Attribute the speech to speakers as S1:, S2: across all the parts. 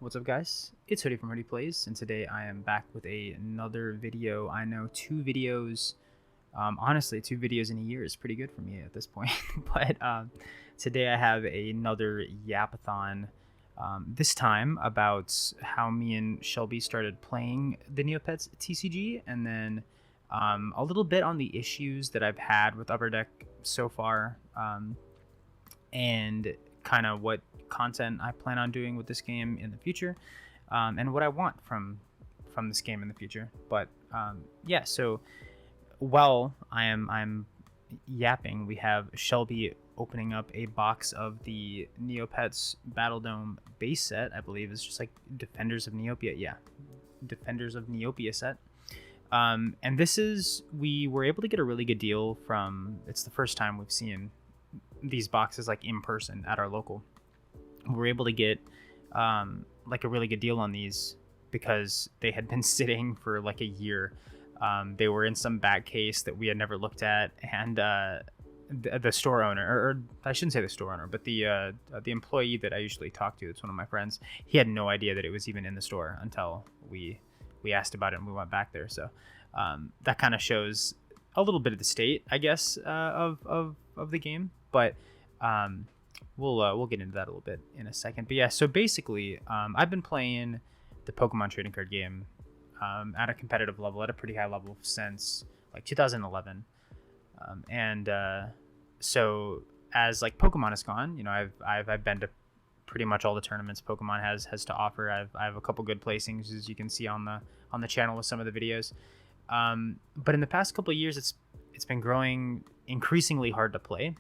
S1: What's up, guys? It's Hoodie from Hoodie Plays, and today I am back with another video. I know two videos, honestly, 2 videos in a year is pretty good for me at this point. But today I have another Yapathon, this time about how me and Shelby started playing the Neopets TCG, and then a little bit on the issues that I've had with Upper Deck so far, and kind of what content I plan on doing with this game in the future, and what I want from this game in the future. But yeah, so while I'm yapping, we have Shelby opening up a box of the Neopets Battledome base set. I believe it's just like Defenders of Neopia. Yeah, Defenders of Neopia set. And this is, we were able to get a really good deal from, it's the first time we've seen these boxes like in person at our local. We're able to get like a really good deal on these because they had been sitting for like a year. They were in some back case that we had never looked at, and the store owner, or I shouldn't say the store owner, but the employee that I usually talk to, it's one of my friends, he had no idea that it was even in the store until we asked about it and we went back there. So that kind of shows a little bit of the state, I guess, of the game. But we'll get into that a little bit in a second. But yeah, so basically, I've been playing the Pokemon trading card game at a competitive level, at a pretty high level, since like 2011. So as like Pokemon has gone, you know, I've been to pretty much all the tournaments Pokemon has to offer. I have a couple good placings, as you can see on the channel with some of the videos. But in the past couple of years, it's been growing increasingly hard to play.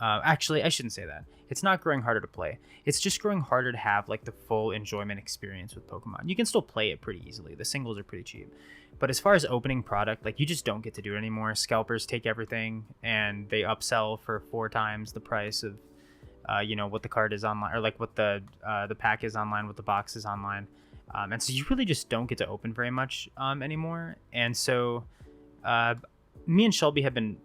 S1: Actually, I shouldn't say that. It's not growing harder to play. It's just growing harder to have like the full enjoyment experience with Pokemon. You can still play it pretty easily. The singles are pretty cheap. But as far as opening product, like, you just don't get to do it anymore. Scalpers take everything and they upsell for 4 times the price of, you know, what the card is online, or like what the pack is online, what the box is online. And so you really just don't get to open very much anymore. And so me and Shelby have been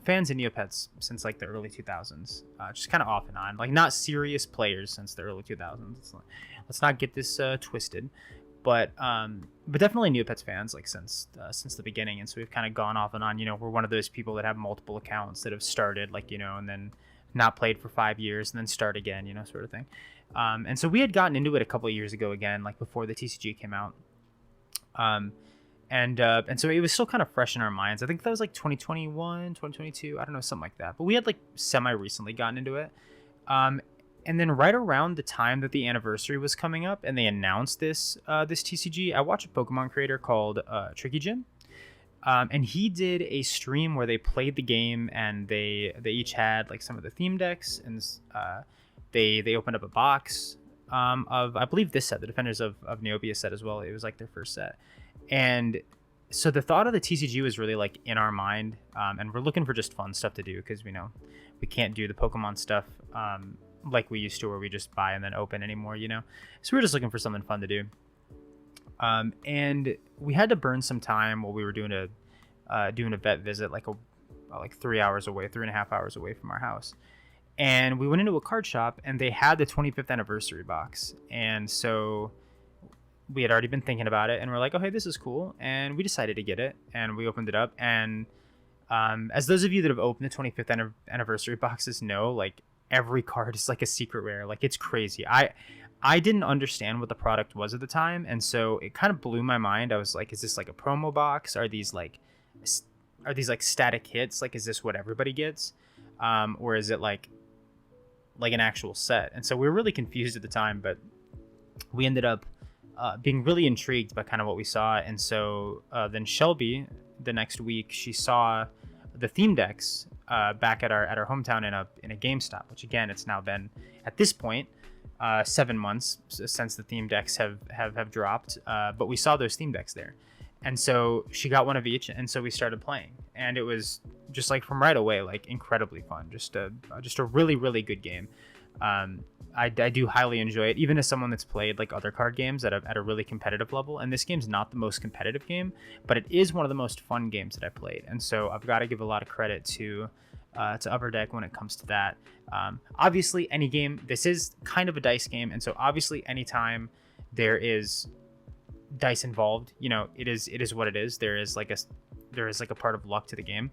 S1: fans of Neopets since like the early 2000s, just kind of off and on, like not serious players since the early 2000s. Let's not get this twisted, but definitely Neopets fans, like since the beginning. And so we've kind of gone off and on. You know, we're one of those people that have multiple accounts that have started, like, you know, and then not played for 5 years and then start again, you know, sort of thing. And so we had gotten into it a couple of years ago again, like before the TCG came out. And so it was still kind of fresh in our minds. I think that was like 2021, 2022, I don't know, something like that. But we had like semi-recently gotten into it. And then right around the time that the anniversary was coming up and they announced this TCG, I watched a Pokemon creator called Tricky Jim. And he did a stream where they played the game, and they each had like some of the theme decks, and they opened up a box of, I believe, this set, the Defenders of Neopia set as well. It was like their first set. And so the thought of the TCG was really like in our mind, and we're looking for just fun stuff to do, because we know we can't do the Pokemon stuff like we used to, where we just buy and then open anymore, you know. So we're just looking for something fun to do. And we had to burn some time while we were doing a vet visit, like 3 hours away, 3.5 hours away from our house. And we went into a card shop, and they had the 25th anniversary box. And so we had already been thinking about it, and we're like, oh, hey, this is cool. And we decided to get it, and we opened it up. And as those of you that have opened the 25th anniversary boxes know, like, every card is like a secret rare. Like, it's crazy. I didn't understand what the product was at the time, and so it kind of blew my mind. I was like, is this like a promo box? Are these like static hits? Like, is this what everybody gets? Or is it like an actual set? And so we were really confused at the time, but we ended up being really intrigued by kind of what we saw. And so then Shelby, the next week, she saw the theme decks back at our hometown in a GameStop, which again, it's now been at this point 7 months since the theme decks have dropped, but we saw those theme decks there. And so she got one of each, and so we started playing, and it was just like from right away, like incredibly fun. Just a really, really good game. I do highly enjoy it, even as someone that's played like other card games at a really competitive level. And this game's not the most competitive game, but it is one of the most fun games that I played. And so I've got to give a lot of credit to to Upper Deck when it comes to that. Obviously, any game, this is kind of a dice game, and so obviously anytime there is dice involved, it is what it is. There is like a part of luck to the game,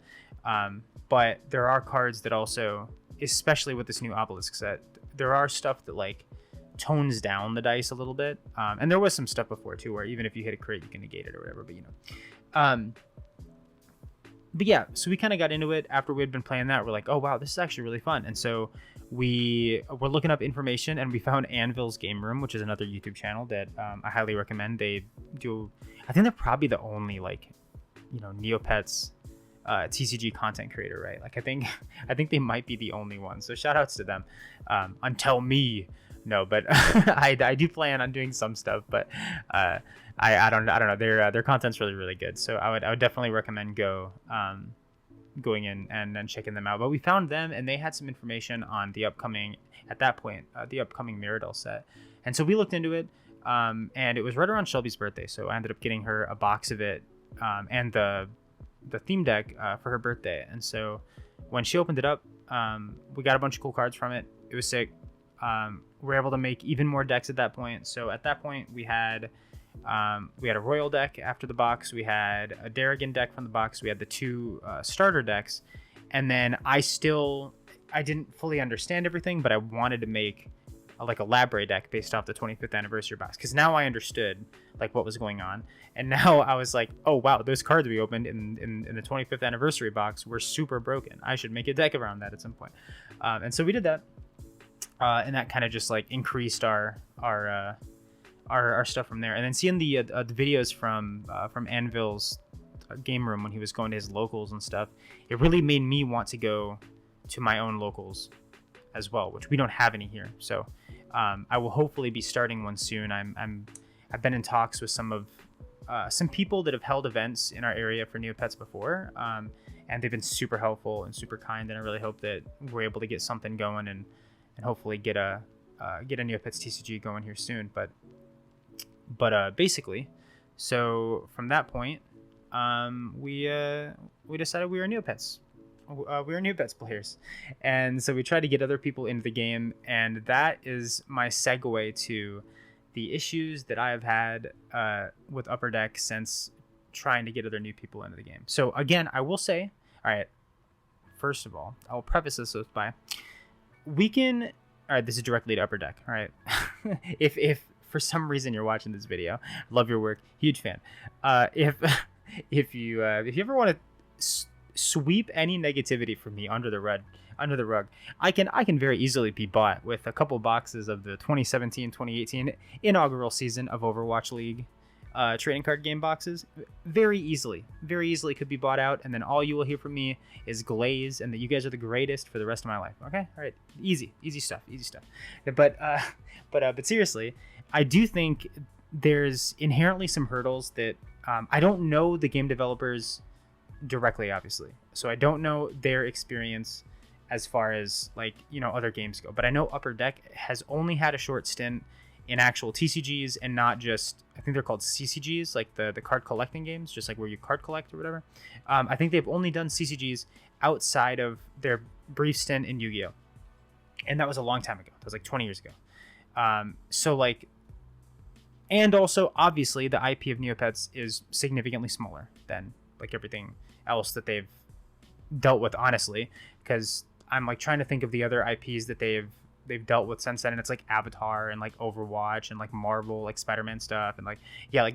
S1: but there are cards that also, especially with this new Obelisk set, there are stuff that like tones down the dice a little bit, and there was some stuff before too where even if you hit a crit you can negate it or whatever, but yeah, so we kind of got into it after we had been playing that. We're like, oh wow, this is actually really fun. And so we were looking up information, and we found Anvil's Game Room, which is another YouTube channel that I highly recommend. They do, I think they're probably the only like, Neopets TCG content creator, right? Like I think they might be the only one. So shout outs to them. Until me, no, but I do plan on doing some stuff, but I don't know. Their content's really, really good. So I would definitely recommend going in and checking them out. But we found them, and they had some information on the upcoming Mirrodel set. And so we looked into it, and it was right around Shelby's birthday. So I ended up getting her a box of it, and the theme deck for her birthday. And so when she opened it up, we got a bunch of cool cards from it. It was sick. We were able to make even more decks at that point. So at that point we had a Royal deck after the box. We had a Darrigan deck from the box. We had the two starter decks. And then I didn't fully understand everything, but I wanted to make a Labre deck based off the 25th anniversary box, because now I understood like what was going on. And now I was like, oh wow, those cards we opened in the 25th anniversary box were super broken. I should make a deck around that at some point. And so we did that. And that kind of just like increased our stuff from there. And then seeing the videos from Anvil's Game Room when he was going to his locals and stuff, it really made me want to go to my own locals as well, which we don't have any here. So I will hopefully be starting one soon. I've been in talks with some people that have held events in our area for Neopets before, and they've been super helpful and super kind. And I really hope that we're able to get something going and hopefully get a Neopets TCG going here soon. But basically, so from that point, we decided we were Neopets. We were Neopets players, and so we tried to get other people into the game, and that is my segue to the issues that I have had with Upper Deck since trying to get other new people into the game. So again, I will say, all right, first of all, I will preface this by all right, this is directly to Upper Deck. All right. if for some reason you're watching this video, love your work, huge fan. If you ever want to sweep any negativity from me under the rug, I can very easily be bought with a couple boxes of the 2017-2018 inaugural season of Overwatch League trading card game boxes. Very easily could be bought out, and then all you will hear from me is glaze and that you guys are the greatest for the rest of my life. Okay, all right, easy stuff. But seriously, I do think there's inherently some hurdles that I don't know the game developers directly, obviously, so I don't know their experience as far as other games go, but I know Upper Deck has only had a short stint in actual TCGs and not just, I think they're called CCGs, like the card collecting games, just like where you card collect or whatever. I think they've only done CCGs outside of their brief stint in Yu-Gi-Oh! And that was a long time ago. That was like 20 years ago. And also obviously the IP of Neopets is significantly smaller than like everything else that they've dealt with, honestly, because I'm like trying to think of the other IPs that they've dealt with since then, and it's like Avatar and like Overwatch and like Marvel, like Spider-Man stuff, and like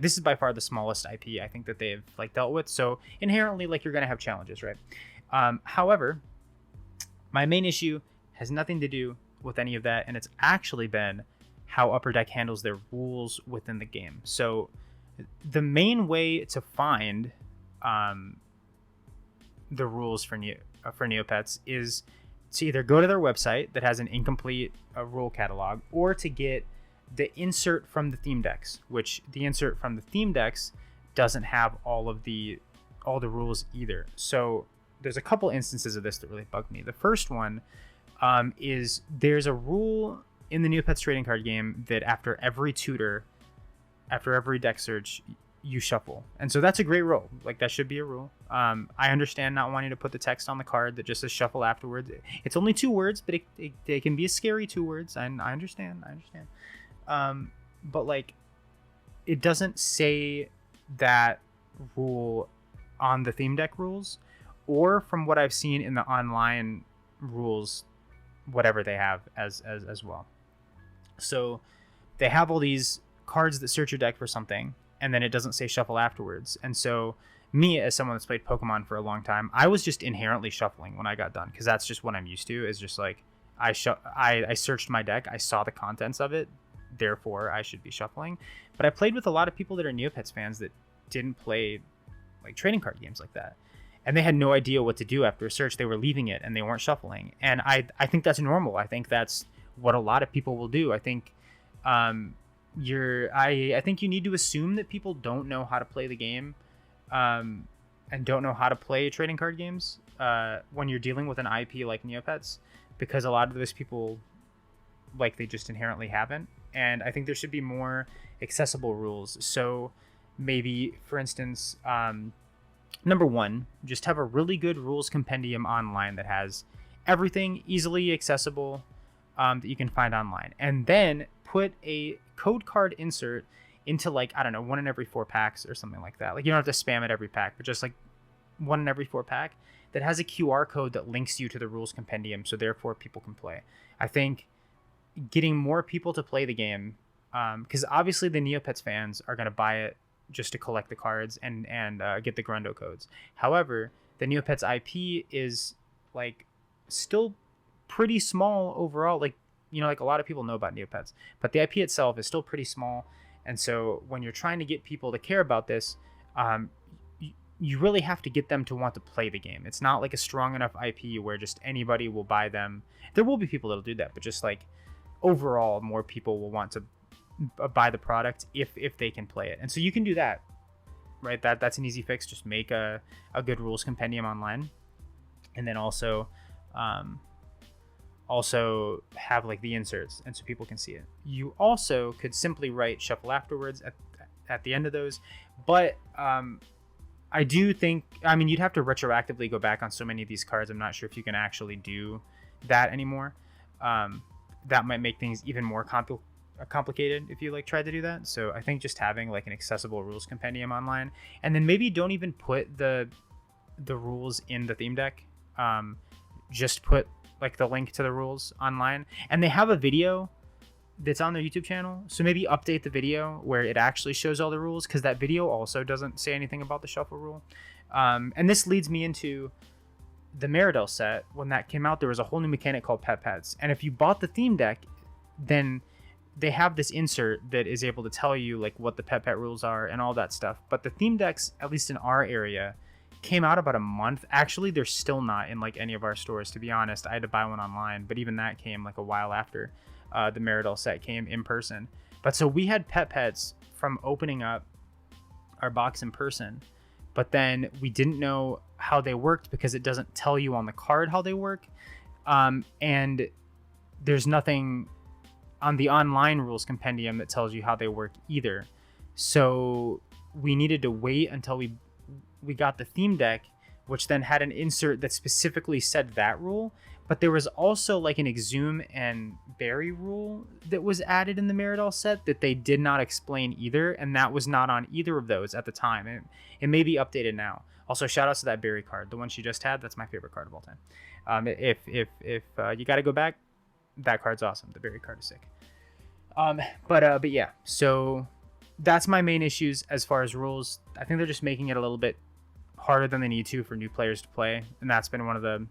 S1: this is by far the smallest IP I think that they've like dealt with. So inherently, like, you're gonna have challenges, right? However, my main issue has nothing to do with any of that, and it's actually been how Upper Deck handles their rules within the game. So the main way to find the rules for Neopets is to either go to their website that has an incomplete rule catalog, or to get the insert from the theme decks, which the insert from the theme decks doesn't have all the rules either. So there's a couple instances of this that really bug me. The first one is there's a rule in the Neopets trading card game that after every deck search, you shuffle. And so that's a great rule. Like, that should be a rule. I understand not wanting to put the text on the card that just says shuffle afterwards. It's only 2 words, but it can be a scary 2 words. I understand. But like, it doesn't say that rule on the theme deck rules, or from what I've seen in the online rules, whatever they have as well. So they have all these cards that search your deck for something, and then it doesn't say shuffle afterwards. And so me, as someone that's played Pokemon for a long time, I was just inherently shuffling when I got done, because that's just what I'm used to, is just like, I searched my deck, I saw the contents of it, therefore I should be shuffling. But I played with a lot of people that are Neopets fans that didn't play like trading card games like that, and they had no idea what to do after a search. They were leaving it and they weren't shuffling. And I think that's normal. I think that's what a lot of people will do. I think I think you need to assume that people don't know how to play the game, and don't know how to play trading card games when you're dealing with an IP like Neopets, because a lot of those people, like, they just inherently haven't. And I think there should be more accessible rules. So maybe, for instance, number 1, just have a really good rules compendium online that has everything easily accessible, that you can find online. And then put a code card insert into, like, I don't know, 1 in every 4 packs or something like that. Like, you don't have to spam it every pack, but just like 1 in every 4 pack that has a QR code that links you to the rules compendium, so therefore people can play. I think getting more people to play the game, because obviously the Neopets fans are going to buy it just to collect the cards and get the Grundo codes. However, the Neopets IP is, like, still pretty small overall. Like, you know, like, a lot of people know about Neopets, but the IP itself is still pretty small. And so when you're trying to get people to care about this, you really have to get them to want to play the game. It's not like a strong enough IP where just anybody will buy them. There will be people that'll do that, but just like overall, more people will want to buy the product if they can play it. And so you can do that, right? That's an easy fix. Just make a good rules compendium online, and then also have like the inserts, and so people can see it. You also could simply write shuffle afterwards at the end of those, but I do think, I mean, you'd have to retroactively go back on so many of these cards. I'm not sure if you can actually do that anymore. That might make things even more complicated if you like tried to do that. So I think just having like an accessible rules compendium online, and then maybe don't even put the rules in the theme deck. Just put like the link to the rules online, and they have a video that's on their YouTube channel. So maybe update the video where it actually shows all the rules, because that video also doesn't say anything about the shuffle rule. And this leads me into the Meridel set. When that came out, there was a whole new mechanic called Pet Pets. And if you bought the theme deck, then they have this insert that is able to tell you like what the Pet Pet rules are and all that stuff. But the theme decks, at least in our area, came out about a month. Actually, they're still not in like any of our stores, to be honest. I had to buy one online, but even that came like a while after the Meridel set came in person. But so we had Pet Pets from opening up our box in person, but then we didn't know how they worked because it doesn't tell you on the card how they work. And there's nothing on the online rules compendium that tells you how they work either. So we needed to wait until we got the theme deck, which then had an insert that specifically said that rule. But there was also like an Exhume and Berry rule that was added in the Meridel set that they did not explain either, and that was not on either of those at the time. It may be updated now. Also, shout outs to that Berry card, the one she just had. That's my favorite card of all time. If you got to go back, that card's awesome. The Berry card is sick. But yeah, so that's my main issues as far as rules. I think they're just making it a little bit harder than they need to for new players to play, and that's been one of the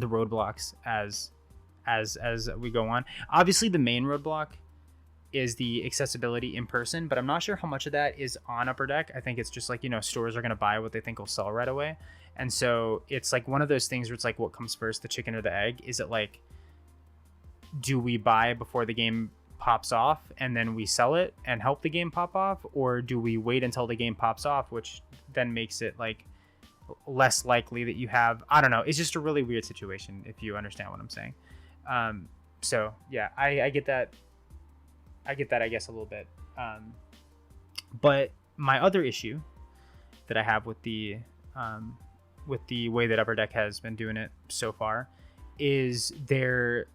S1: roadblocks as we go on. Obviously, the main roadblock is the accessibility in person, but I'm not sure how much of that is on Upper Deck. I think it's just like, you know, stores are going to buy what they think will sell right away. And so it's like one of those things where it's like, what comes first, the chicken or the egg? Is it like, do we buy before the game pops off and then we sell it and help the game pop off? Or do we wait until the game pops off, which then makes it like less likely that you have, I don't know. It's just a really weird situation, if you understand what I'm saying. So yeah, I get that. I guess a little bit. But my other issue that I have with the way that Upper Deck has been doing it so far is their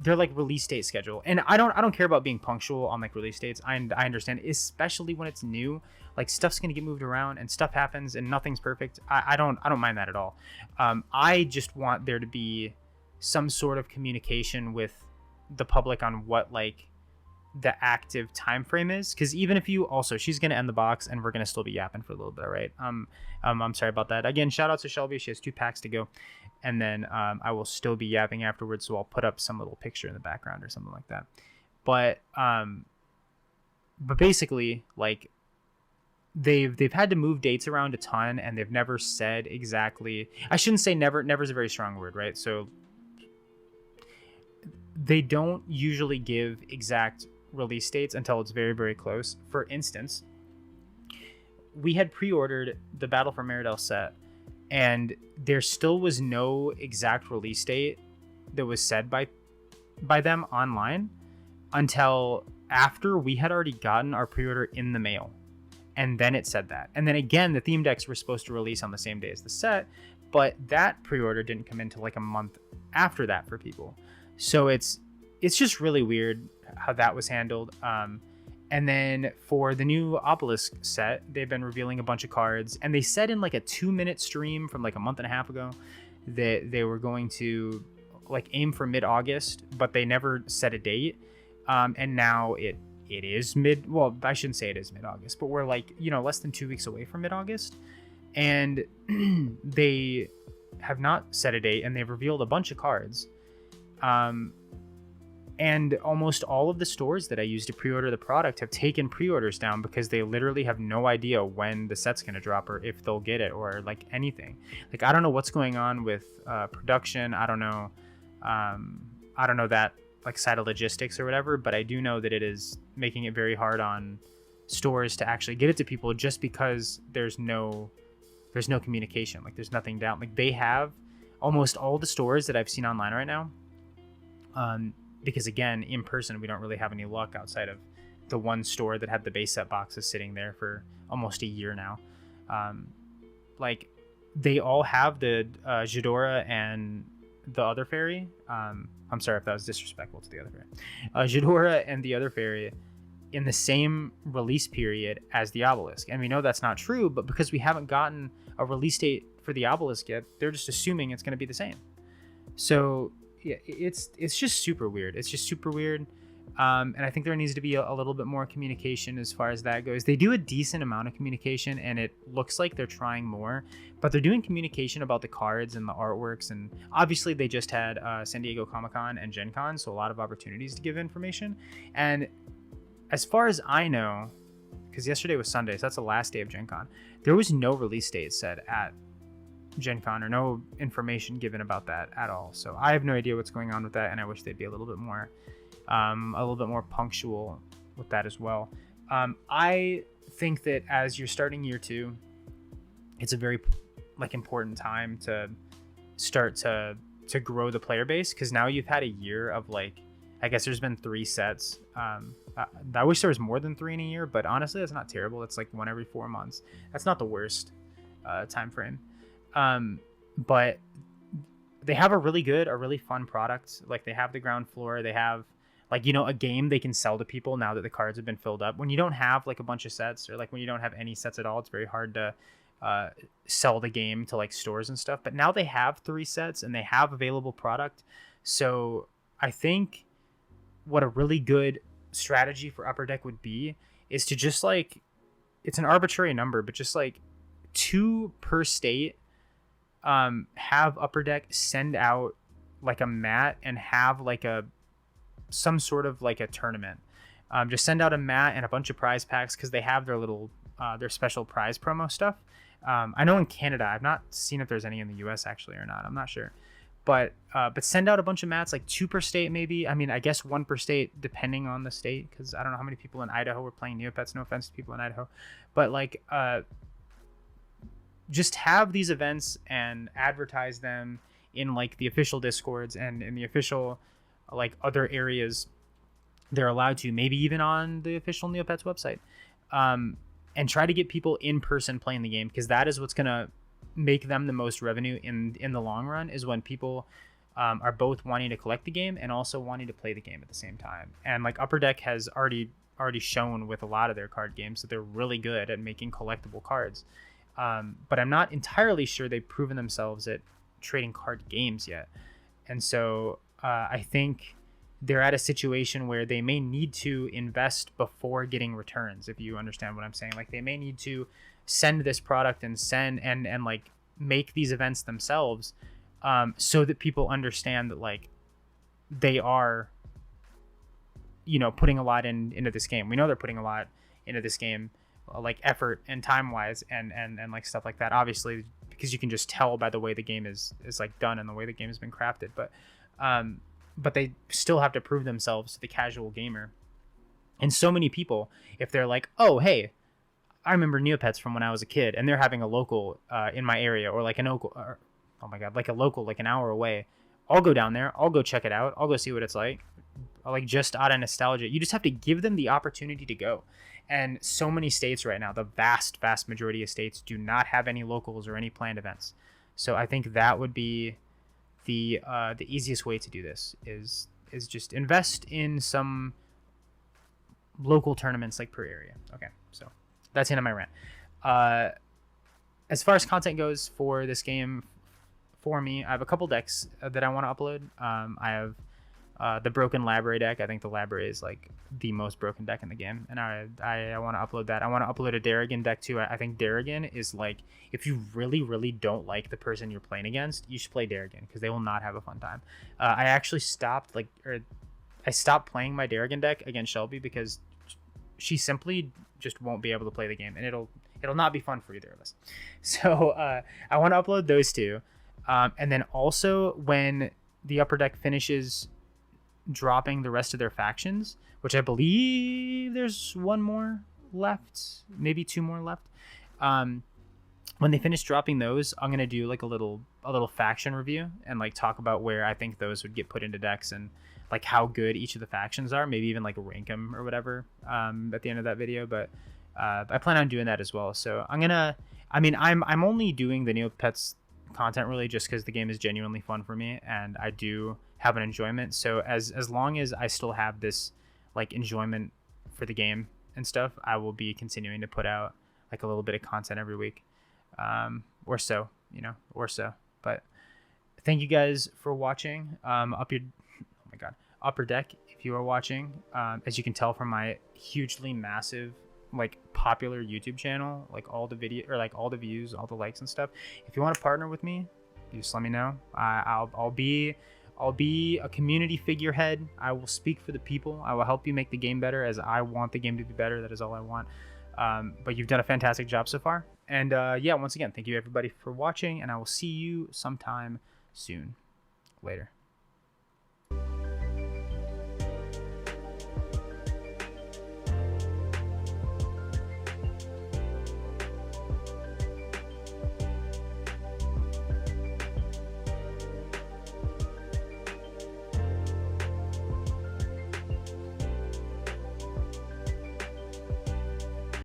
S1: like release date schedule. And I don't care about being punctual on like release dates. I understand, especially when it's new, like stuff's gonna get moved around and stuff happens and nothing's perfect. I don't mind that at all. I just want there to be some sort of communication with the public on what like the active time frame is, because even if you also, she's gonna end the box and we're gonna still be yapping for a little bit, right? I'm sorry about that. Again, shout out to Shelby. She has 2 packs to go, and then I will still be yapping afterwards, so I'll put up some little picture in the background or something like that. But basically, like they've had to move dates around a ton, and they've never said exactly. I shouldn't say never. Never is a very strong word, right? So they don't usually give exact release dates until it's very, very close. For instance, we had pre-ordered the Battle for Meridel set, and there still was no exact release date that was said by them online until after we had already gotten our pre-order in the mail. And then it said that. And then again, the theme decks were supposed to release on the same day as the set, but that pre-order didn't come into like a month after that for people. So it's just really weird how that was handled. And then for the new Obelisk set, they've been revealing a bunch of cards, and they said in like a 2-minute stream from like a month and a half ago that they were going to like aim for mid-August, but they never set a date. And now it is well, I shouldn't say it is mid-August, but we're like, less than 2 weeks away from mid-August, and they have not set a date, and they've revealed a bunch of cards. And almost all of the stores that I use to pre-order the product have taken pre-orders down because they literally have no idea when the set's going to drop or if they'll get it or like anything. Like, I don't know what's going on with production. I don't know that like side of logistics or whatever, but I do know that it is making it very hard on stores to actually get it to people just because there's no communication. Like, there's nothing down. Like, they have almost all the stores that I've seen online right now. Because again, in person, we don't really have any luck outside of the one store that had the base set boxes sitting there for almost a year now. Like, they all have the Jadora and the other fairy. I'm sorry if that was disrespectful to the other fairy. Jadora and the other fairy in the same release period as the Obelisk. And we know that's not true, but because we haven't gotten a release date for the Obelisk yet, they're just assuming it's going to be the same. So yeah, it's just super weird. It's just super weird. And I think there needs to be a little bit more communication as far as that goes. They do a decent amount of communication, and it looks like they're trying more, but they're doing communication about the cards and the artworks. And obviously they just had San Diego Comic-Con and Gen Con, so a lot of opportunities to give information. And as far as I know, because yesterday was Sunday, so that's the last day of Gen Con, there was no release date said at Gen Con or no information given about that at all. So I have no idea what's going on with that, and I wish they'd be a little bit more punctual with that as well. I think that as you're starting year 2, it's a very like important time to start to grow the player base, because now you've had a year of like, I guess there's been 3 sets. I wish there was more than 3 in a year, but honestly, that's not terrible. It's like 1 every 4 months. That's not the worst time frame. But they have a really fun product. Like, they have the ground floor. They have like, a game they can sell to people now that the cards have been filled up. When you don't have like a bunch of sets, or like when you don't have any sets at all, it's very hard to sell the game to like stores and stuff. But now they have 3 sets and they have available product. So I think what a really good strategy for Upper Deck would be is to just like, it's an arbitrary number, but just like 2 per state. Have Upper Deck send out like a mat and have like some sort of like a tournament. Just send out a mat and a bunch of prize packs, because they have their little their special prize promo stuff. I know in Canada, I've not seen if there's any in the US actually or not. I'm not sure, but send out a bunch of mats, like 2 per state maybe. I mean, I guess 1 per state depending on the state, because I don't know how many people in Idaho are playing Neopets. No offense to people in Idaho, but like just have these events and advertise them in like the official Discords and in the official like other areas they're allowed to, maybe even on the official Neopets website. and try to get people in person playing the game, because that is what's gonna make them the most revenue in the long run, is when people are both wanting to collect the game and also wanting to play the game at the same time. And like Upper Deck has already shown with a lot of their card games that they're really good at making collectible cards. But I'm not entirely sure they've proven themselves at trading card games yet. And so I think they're at a situation where they may need to invest before getting returns, if you understand what I'm saying. Like they may need to send this product and like make these events themselves, so that people understand that like they are, you know, putting a lot into this game. We know they're putting a lot into this game, like effort and time wise and like stuff like that, obviously, because you can just tell by the way the game is like done and the way the game has been crafted. But they still have to prove themselves to the casual gamer. And so many people, if they're like, oh, hey, I remember Neopets from when I was a kid, and they're having a local in my area, or like oh my God, like a local, like an hour away, I'll go down there. I'll go check it out. I'll go see what it's like. Like just out of nostalgia. You just have to give them the opportunity to go. And so many states right now, the vast majority of states do not have any locals or any planned events. So I think that would be the easiest way to do this is just invest in some local tournaments like per area. Okay, so that's the end of my rant. As far as content goes for this game, for me, I have a couple decks that I want to upload. I have the broken Labrary deck. I think the Labrary is like the most broken deck in the game, and I want to upload that. I want to upload a Darrigan deck too. I think Darrigan is like, if you really don't like the person you're playing against, you should play Darrigan, because they will not have a fun time. I actually stopped playing my Darrigan deck against Shelby because she simply just won't be able to play the game, and it'll not be fun for either of us. So I want to upload those two, and then also when the Upper Deck finishes dropping the rest of their factions, which I believe there's one more left, maybe two more left. When they finish dropping those, I'm gonna do like a little faction review and like talk about where I think those would get put into decks and like how good each of the factions are, maybe even like rank them or whatever at the end of that video. But I plan on doing that as well. So I'm only doing the Neopets content really just because the game is genuinely fun for me and I do have an enjoyment. So as long as I still have this like enjoyment for the game and stuff, I will be continuing to put out like a little bit of content every week, or so. But thank you guys for watching. Upper Deck, if you are watching, as you can tell from my hugely massive, like popular YouTube channel, like all the video or like all the views, all the likes and stuff. If you want to partner with me, you just let me know. I'll be a community figurehead. I will speak for the people. I will help you make the game better, as I want the game to be better. That is all I want. But you've done a fantastic job so far. And yeah, once again, thank you everybody for watching, and I will see you sometime soon. Later.